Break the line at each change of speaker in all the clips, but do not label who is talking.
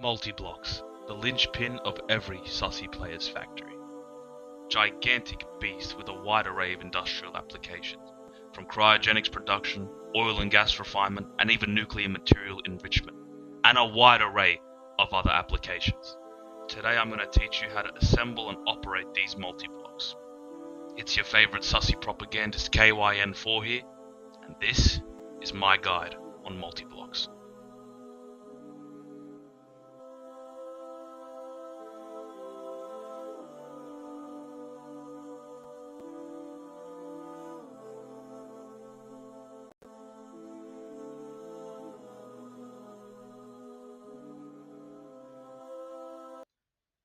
Multiblocks, the linchpin of every sussy player's factory. Gigantic beast with a wide array of industrial applications, from cryogenics production, oil and gas refinement, and even nuclear material enrichment, and a wide array of other applications. Today I'm going to teach you how to assemble and operate these multiblocks. It's your favorite sussy propagandist KYN4 here, and this is my guide on multiblocks.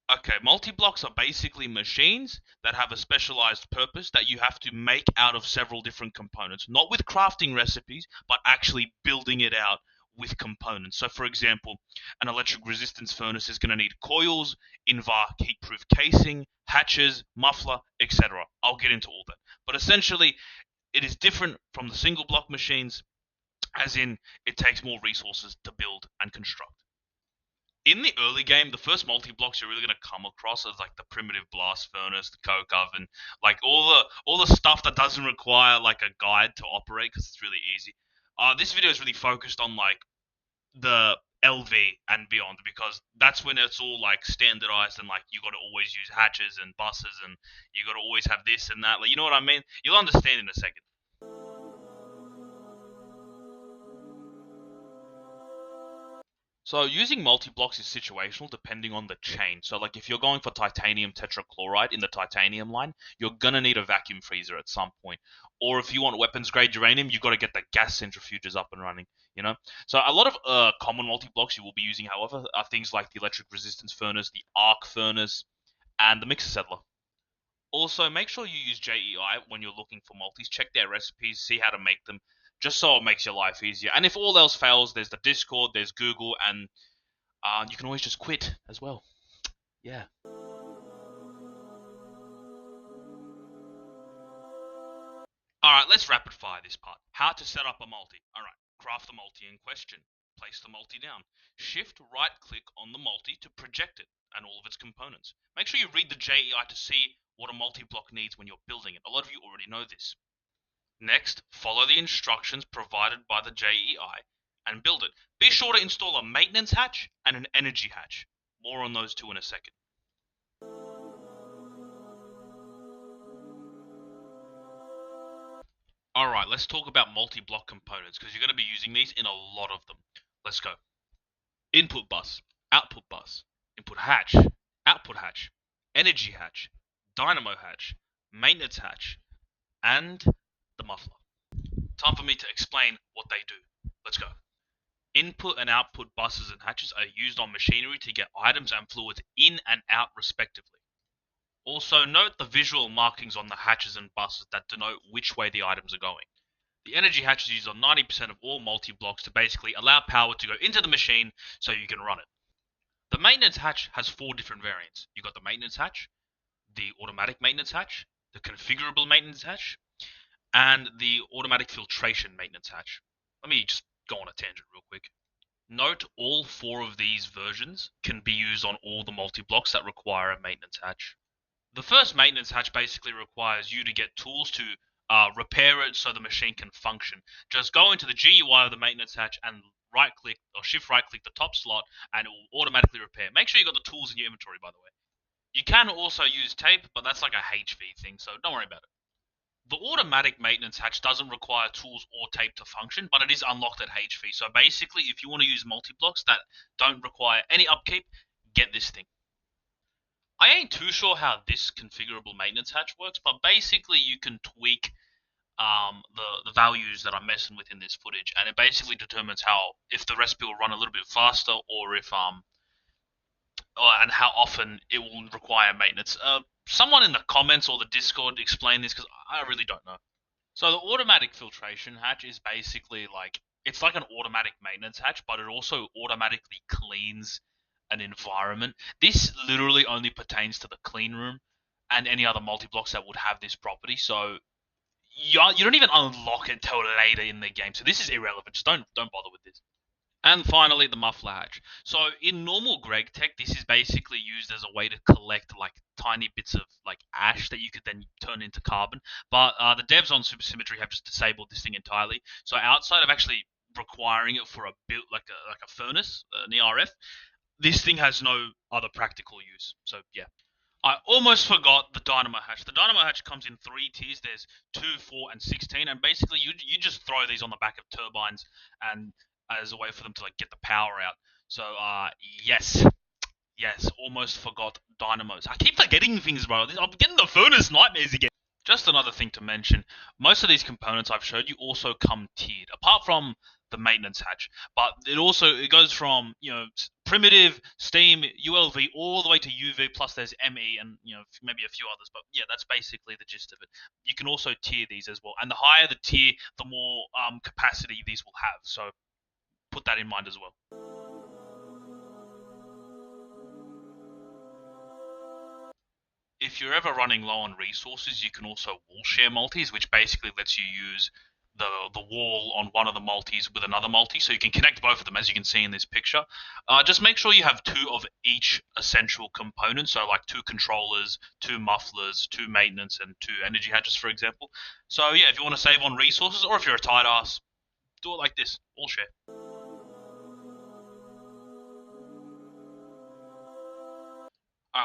Okay, multi-blocks are basically machines that have a specialized purpose that you have to make out of several different components. Not with crafting recipes, but actually building it out with components. So for example, an electric resistance furnace is going to need coils, invar heat-proof casing, hatches, muffler, etc. I'll get into all that. But essentially, it is different from the single block machines, as in it takes more resources to build and construct. In the early game, the first multi-blocks you're really going to come across is like the primitive blast furnace, the coke oven, like all the stuff that doesn't require like a guide to operate because it's really easy. This video is really focused on like the LV and beyond because that's when it's all like standardized and like you got to always use hatches and buses and you got to always have this and that. Like, you know what I mean? You'll understand in a second. So using multi-blocks is situational depending on the chain. So like if you're going for titanium tetrachloride in the titanium line, you're gonna need a vacuum freezer at some point. Or if you want weapons grade uranium, you've got to get the gas centrifuges up and running, you know? So a lot of common multi-blocks you will be using, however, are things like the electric resistance furnace, the arc furnace, and the mixer settler. Also, make sure you use JEI when you're looking for multis. Check their recipes, see how to make them, just so it makes your life easier. And if all else fails, there's the Discord, there's Google, and you can always just quit as well. Yeah. Alright, let's rapid fire this part. How to set up a multi. Alright, craft the multi in question. Place the multi down. Shift right click on the multi to project it and all of its components. Make sure you read the JEI to see what a multi-block needs when you're building it. A lot of you already know this. Next, follow the instructions provided by the JEI and build it. Be sure to install a maintenance hatch and an energy hatch. More on those two in a second. Alright, let's talk about multi-block components because you're going to be using these in a lot of them. Let's go. Input bus, output bus, input hatch, output hatch, energy hatch, dynamo hatch, maintenance hatch, and the muffler. Time for me to explain what they do. Let's go. Input and output buses and hatches are used on machinery to get items and fluids in and out respectively. Also note the visual markings on the hatches and buses that denote which way the items are going. The energy hatch is used on 90% of all multi-blocks to basically allow power to go into the machine so you can run it. The maintenance hatch has 4 different variants. You've got the maintenance hatch, the automatic maintenance hatch, the configurable maintenance hatch, and the automatic filtration maintenance hatch. Let me just go on a tangent real quick. Note all 4 of these versions can be used on all the multi-blocks that require a maintenance hatch. The first maintenance hatch basically requires you to get tools to repair it so the machine can function. Just go into the GUI of the maintenance hatch and right click or shift right click the top slot and it will automatically repair. Make sure you got the tools in your inventory, by the way. You can also use tape, but that's like a HV thing, so don't worry about it. The automatic maintenance hatch doesn't require tools or tape to function, but it is unlocked at HV. So basically, if you want to use multi-blocks that don't require any upkeep, get this thing. I ain't too sure how this configurable maintenance hatch works, but basically you can tweak the values that I'm messing with in this footage, and it basically determines if the recipe will run a little bit faster or if and how often it will require maintenance. Someone in the comments or the Discord explain this because I really don't know. So the automatic filtration hatch is basically like, it's like an automatic maintenance hatch, but it also automatically cleans an environment. This literally only pertains to the clean room and any other multi-blocks that would have this property. So you don't even unlock it till later in the game. So this is irrelevant. Just don't bother with this. And finally, the muffler hatch. So in normal Greg Tech, this is basically used as a way to collect like tiny bits of like ash that you could then turn into carbon. But the devs on Supersymmetry have just disabled this thing entirely. So outside of actually requiring it for a build like a furnace, an ERF, this thing has no other practical use. So yeah. I almost forgot the dynamo hatch. The dynamo hatch comes in 3 tiers. There's 2, 4, and 16, and basically you just throw these on the back of turbines, and as a way for them to like get the power out. So yes, almost forgot dynamos. I keep forgetting things, bro. I'm getting the furnace nightmares again. Just another thing to mention, most of these components I've showed you also come tiered, apart from the maintenance hatch. But it goes from primitive, steam, ULV, all the way to UV, plus there's ME and maybe a few others. But yeah, that's basically the gist of it. You can also tier these as well, and the higher the tier, the more capacity these will have. So put that in mind as well. If you're ever running low on resources, you can also wall share multis, which basically lets you use the wall on one of the multis with another multi, so you can connect both of them, as you can see in this picture. Just make sure you have 2 of each essential component, so like 2 controllers, 2 mufflers, 2 maintenance, and 2 energy hatches, for example. So yeah, if you want to save on resources, or if you're a tight ass, do it like this, wall share.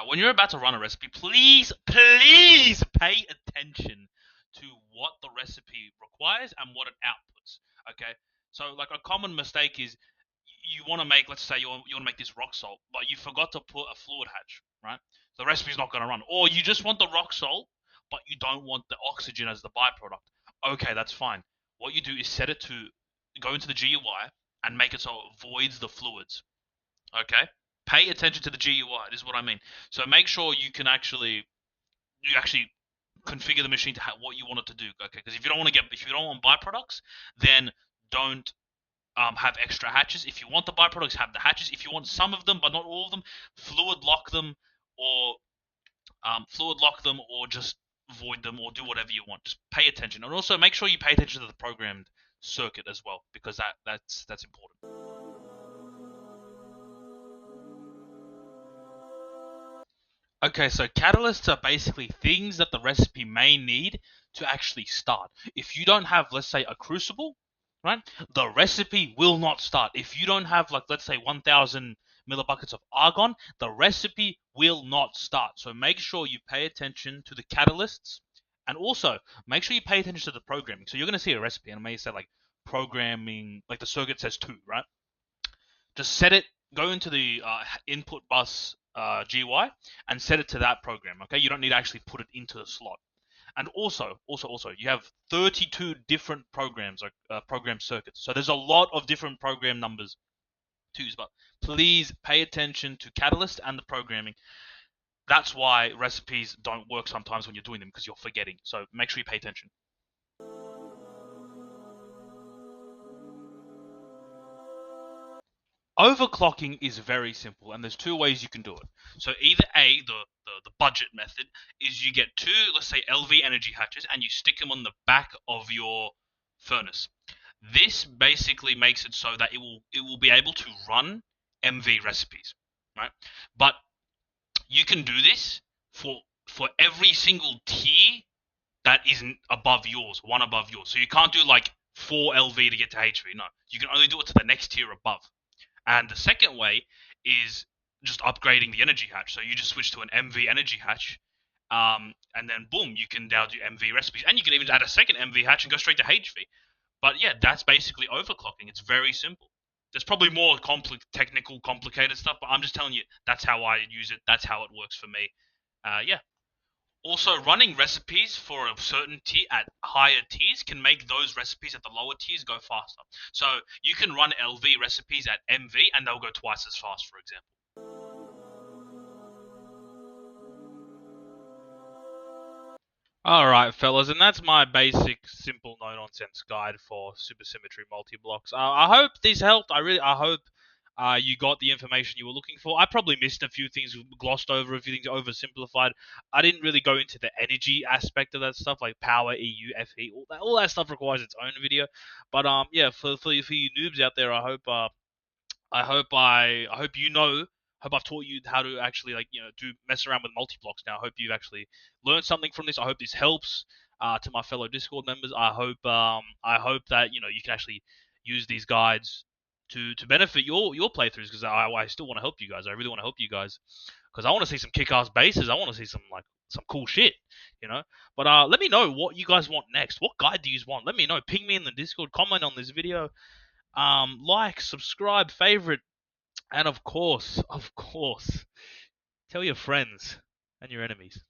When you're about to run a recipe, please pay attention to what the recipe requires and what it outputs. Okay, so like a common mistake is you want to make, let's say you want to make this rock salt, but you forgot to put a fluid hatch, right? The recipe's not going to run. Or you just want the rock salt, but you don't want the oxygen as the byproduct. Okay, that's fine. What you do is set it to go into the GUI and make it so it voids the fluids. Okay, pay attention to the GUI. This is what I mean. So make sure you actually configure the machine to what you want it to do. Okay, because if you don't want byproducts, then don't have extra hatches. If you want the byproducts, have the hatches. If you want some of them but not all of them, fluid lock them or just void them or do whatever you want. Just pay attention, and also make sure you pay attention to the programmed circuit as well, because that's important. Okay, so catalysts are basically things that the recipe may need to actually start. If you don't have, let's say, a crucible, right, the recipe will not start. If you don't have, like, let's say, 1,000 millibuckets of argon, the recipe will not start. So make sure you pay attention to the catalysts, and also make sure you pay attention to the programming. So you're going to see a recipe, and it may say, like, programming, like the circuit says 2, right? Just set it, go into the input bus GUI and set it to that program. Okay, you don't need to actually put it into the slot. And also, you have 32 different programs, like program circuits. So there's a lot of different program numbers to use. But please pay attention to Catalyst and the programming. That's why recipes don't work sometimes when you're doing them, because you're forgetting. So make sure you pay attention. Overclocking is very simple, and there's 2 ways you can do it. So either the budget method is you get 2, let's say, LV energy hatches, and you stick them on the back of your furnace. This basically makes it so that it will be able to run MV recipes, right? But you can do this for every single tier that isn't above yours, one above yours. So you can't do like 4 LV to get to HV. No, you can only do it to the next tier above. And the second way is just upgrading the energy hatch. So you just switch to an MV energy hatch, and then boom, you can now do MV recipes. And you can even add a second MV hatch and go straight to HV. But yeah, that's basically overclocking. It's very simple. There's probably more technical, complicated stuff, but I'm just telling you, that's how I use it. That's how it works for me. Yeah. Also, running recipes for a certain tier at higher tiers can make those recipes at the lower tiers go faster. So you can run LV recipes at MV and they'll go twice as fast, for example. Alright, fellas, and that's my basic, simple, no-nonsense guide for Supersymmetry multi-blocks. I hope this helped. I hope you got the information you were looking for. I probably missed a few things, glossed over a few things, oversimplified. I didn't really go into the energy aspect of that stuff, like power, EU, FE. All that stuff requires its own video. But yeah, for you noobs out there, I hope I hope you know. Hope I've taught you how to actually do mess around with multi-blocks now. I hope you've actually learned something from this. I hope this helps to my fellow Discord members. I hope that you can actually use these guides to benefit your playthroughs, because I still want to help you guys. I really want to help you guys because I want to see some kick-ass bases. I want to see some cool shit, you know. But let me know what you guys want next. What guide do you want? Let me know. Ping me in the Discord. Comment on this video. Like, subscribe, favorite, and of course, tell your friends and your enemies.